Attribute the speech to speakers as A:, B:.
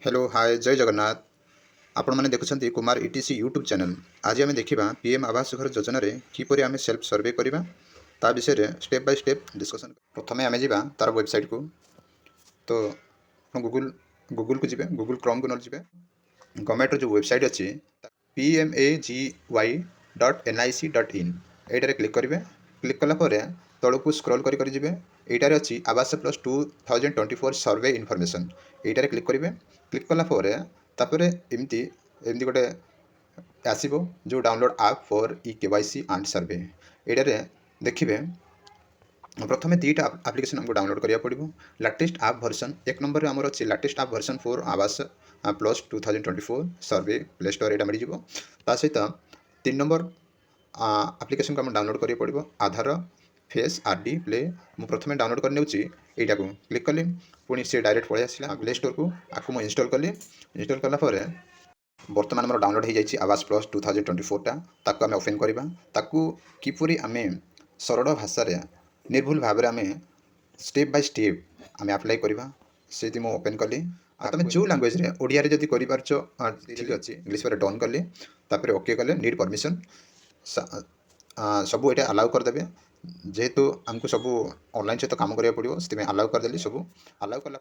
A: Hello hi जय जगन्नाथ। आपण मैंने देखुं कुमार इटीसी यूट्यूब चैनल। आज आम देखा पीएम आवास घर योजन किपर आम सेल्फ सर्वे करवा ता विषय स्टेप बाय स्टेप डिस्कसन। प्रथम आम जा तार वेबसाइट को तो गूगल गूगल को जी गूगल क्रोम को न जी गवर्नमेंट जो वेबसाइट अच्छी PMAGY.NIC.in ये क्लिक करेंगे। क्लिक कलापर तौक स्क्रॉल करेंगे यार अच्छी आवास प्लस 2024 सर्वे इनफॉरमेशन यार क्लिक करेंगे। क्लिक कलापर एमती एमती गोटे आसो जो डाउनलोड आप फॉर KYC एंड सर्वे ये देखिए। प्रथम दुईटा आप्लिकेसन हमको डाउनलोड करा पड़ो। लाटेस्ट आप भर्सन एक नंबर आमर अच्छी लाटेस्ट आप भर्सन 4 आवास प्लस 2024 सर्वे प्ले स्टोर यहाँ मिल सहित 3 नंबर आप्लिकेसन को आम डाउनलोड करा पड़ो आधार फेस RD प्ले। मुझे प्रथम डाउनलोड कर यहाँ को क्लिक कली पुणी सी डायरेक्ट पलि आसला प्ले स्टोर को आपको मुझे इनस्टॉल कली। इनस्टॉल कलापर बर्तमान मोर डाउनलोड हो जाए आवास प्लस 2024 ताकू आम ओपन करवा ताकू किपरि आम सरल भाषा निर्भुल भाव में आम स्टेप बाय स्टेप आम अप्लाई करवा से ओपन कली। तुम जो लांगुएज ओडिया जब कर ठीक अच्छे इंग्लीश पर डन कली तापर ओके कले नीड परमिशन सब ये अलाउ करदे जेहेतु आमको सब ऑनलाइन सहित काम करा पड़ो से अलाउ करदेली सब अलाउ कला।